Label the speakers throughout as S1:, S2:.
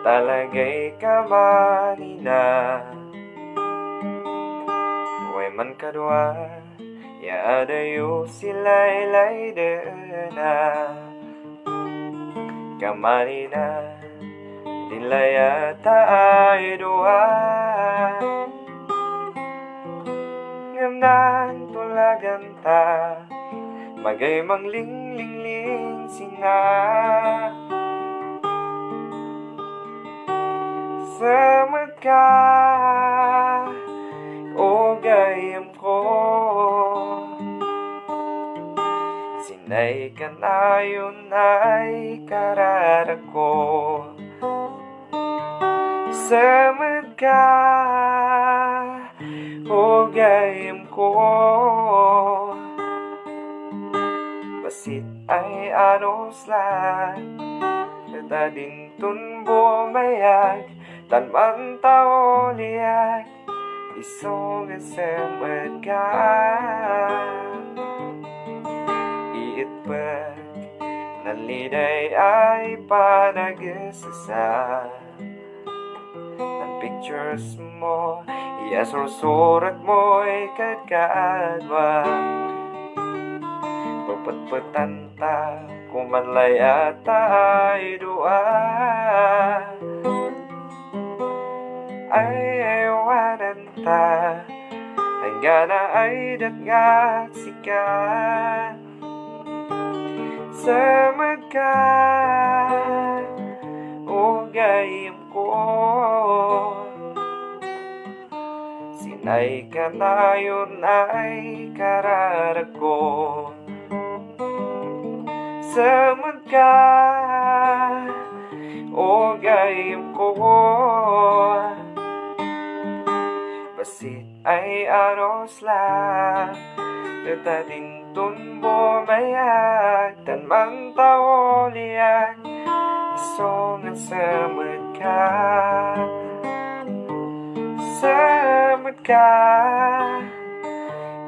S1: talagay kamanina. Way man kadwa, yaadayo sila'y laydena. Kamanina, dilaya tayo dua. Ngamnan tulagan ta, magay manglingling sina. Samad ka, o gayam ko, sinay ka na yun ay karara ko. Samad ka, o gayam ko, basit ay anos lang, kata din tunbo mayag, tanman tao liyak, isong samad ka. Iitpag, naliday ay panagasasa. Ang pictures mo, iasursurat mo'y kadkaadwa. Pagpatpatan ta, kumanlay at ay dua. Ay ayawanan ta, hanggang na ay datngat sikat. Samad ka, o gayam ko, sinay ka na yun ay karara ko. Samad ka, o gayam ko, basit ay aros lang, kata din tunbo mayag, tanmang tao liyak, isong at samad ka. Samad ka,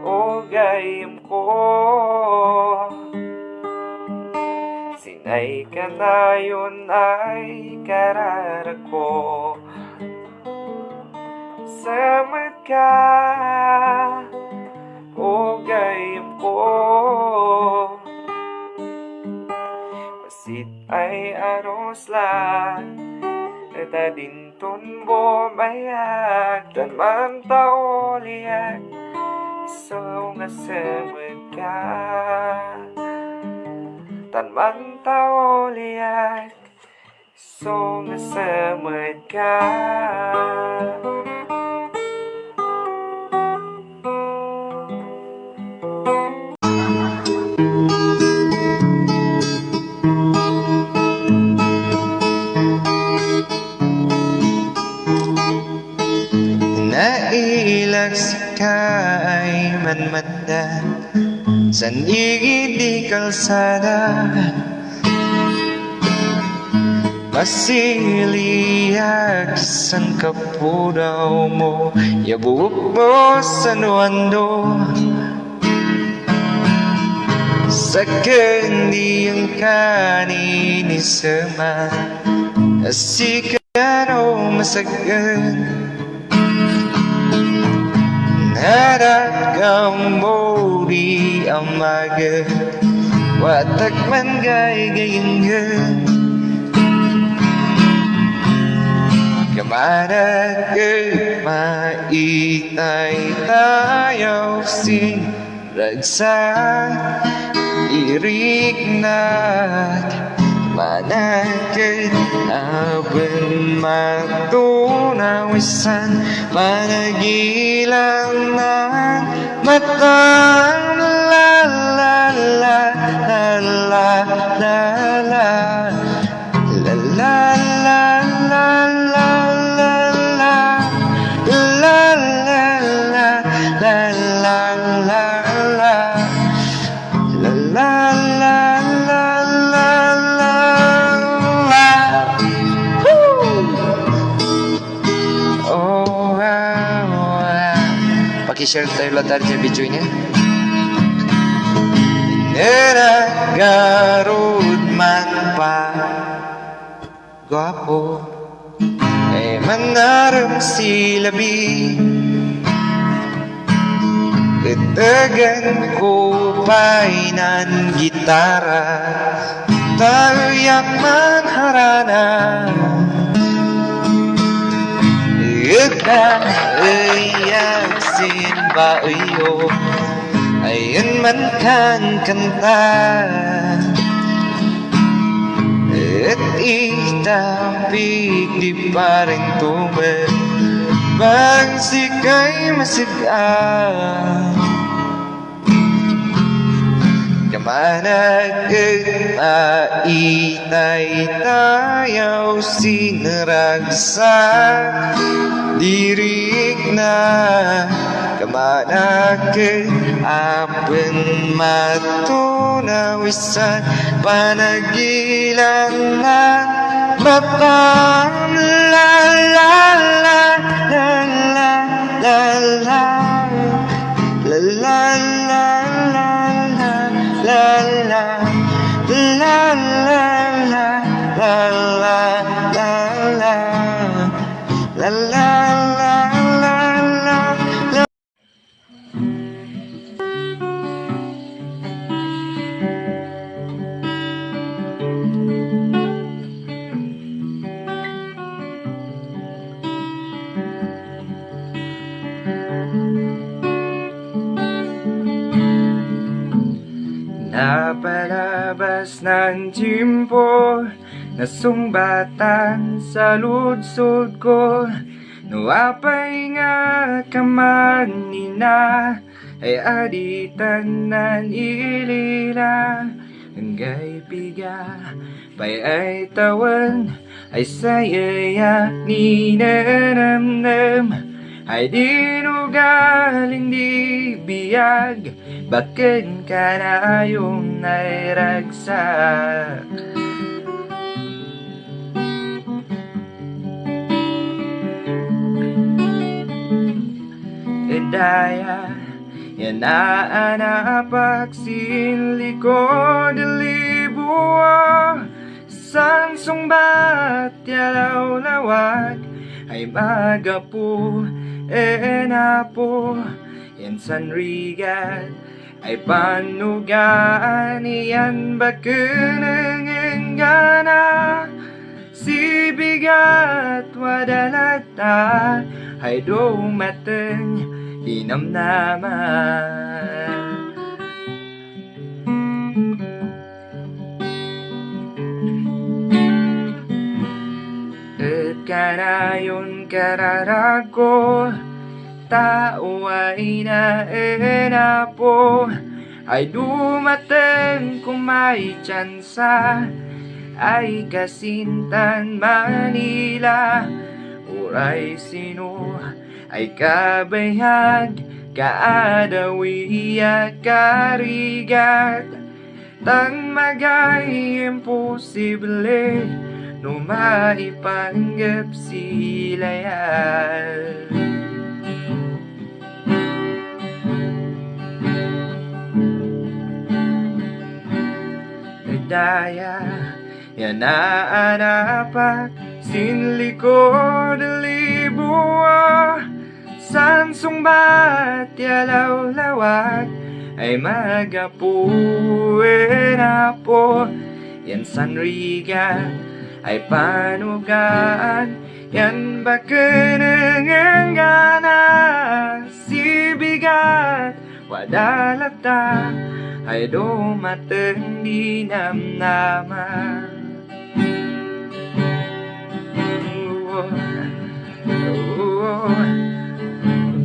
S1: o gayam ko, sinay ka na yun ay karara ko. Samad ka, o gayam ko, basit ay aros lang, kata din tunbo mayag, tanmang tao liyak, isong asamad ka. Tanmang tao liyak, isong asamad ka.
S2: Nailags ka ay manmanda, san di kalsada. Masiliyak san kapudaw mo, yabuok mo sa nuando. Sa kandiyang kanini sama, asikano masagan. Narakam mo di amaga, watak man gay-gayanggan. Kamana ka maitay tayo sing ragsa irik na't manakit abang matunawisan managilang ng matang la la la la la la la la la la la la Paki-share tayo lahat sa video niya. Neragarod man pa, gwapo ay manarang silabi. Itagan ko pa'y nan gitara, tayak man harana. Ikan ayak simba iyo, ayun man kan kanta. At itapik di pa rin tumer, bang sikay masigaan. Kamanag at maitay tayaw sinaragsak dirig na. Kamanag at apen matunaw isan panagilan na batang la la la la la la la la la la la la la la la la la.
S1: Napalabas ng timpo, nasumbatan sa ludsod ko. Nuapay nga kamanina, ay aditan nan ilila. Hanggang piga, pay ay tawan, ay sayayak ni nanamnam. Ay dinugaling di biyag, bakit ka na yung nairagsak? Daya, yan na anapak sinlikod libuwa. San sumbat yalaw lawag, ay magapu enapo. Yan san rigat, ay panugaan. Yan bakeneng gana, si bigat wadalata, ay dumateng dinamnaman. At kanayon kararago, tao ay naenapo, ay dumateng kung may tsansa, ay kasintan Manila. Uray sino ay kabayag, kaadawi at karigat. Tang magay imposible, no maipanggap sila yan. Daya, yan na anapak sinlikod libuwa. San sumbat yalaw lawag, ay magapuin apo. Yan san rigat, ay panugaan. Yan bakeneng gana, si bigat wadalata, ay dumateng dinamnaman.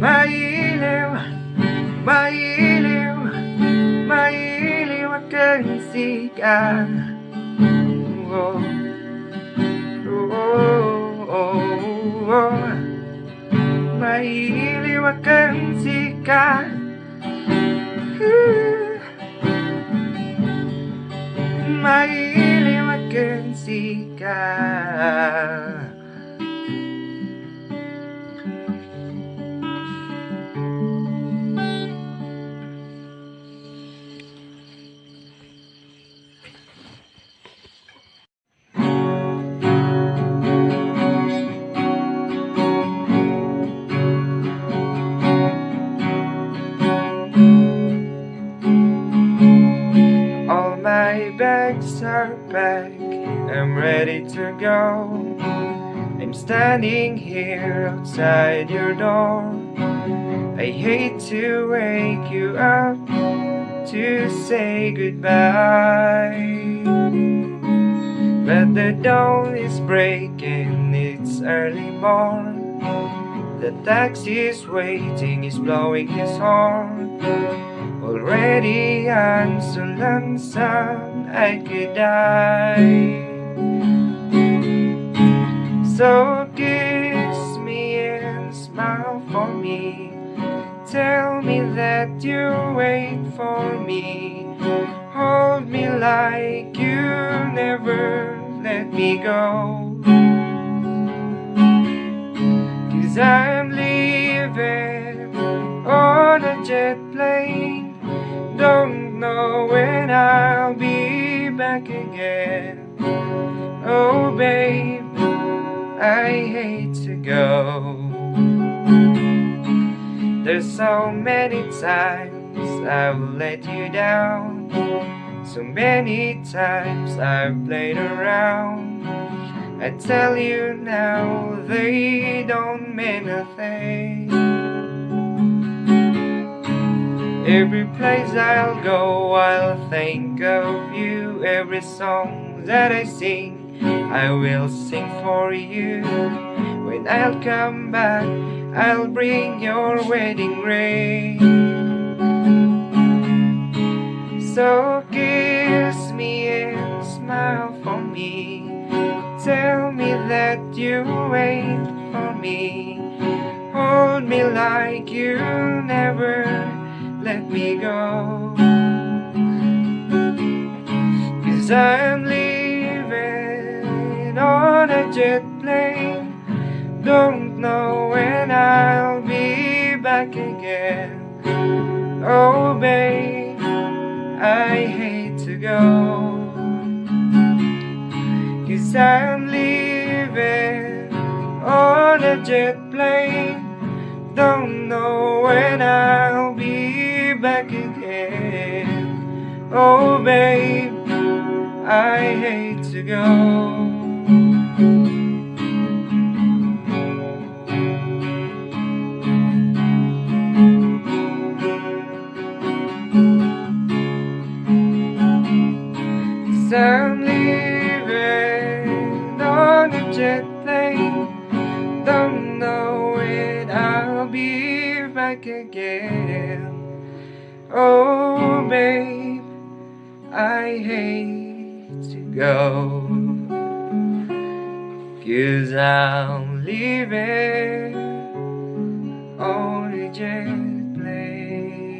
S1: Mailiw, mailiw, mailiw aking sikat. Mailiw aking sikat. Mailiw aking sikat. I'm standing here outside your door. I hate to wake you up to say goodbye, but the dawn is breaking, it's early morn. The taxi's waiting, he's blowing his horn. Already I'm so lonesome I could die. So kiss me and smile for me. Tell me that you wait for me. Hold me like you never let me go. 'Cause I'm leaving on a jet plane. Don't know when I'll be back again. Oh babe, I hate to go. There's so many times I will let you down. So many times I've played around. I tell you now, they don't mean a thing. Every place I'll go, I'll think of you. Every song that I sing, I will sing for you. When I'll come back, I'll bring your wedding ring. So kiss me and smile for me. Tell me that you wait for me. Hold me like you never let me go. 'Cause I'm leaving on a jet plane. Don't know when I'll be back again. Oh babe, I hate to go. 'Cause I'm leaving on a jet plane. Don't know when I'll be back again. Oh babe, I hate to go. I'm leaving on a jet plane. Don't know when I'll be back again. Oh babe, I hate to go. 'Cause I'm leaving on a jet plane.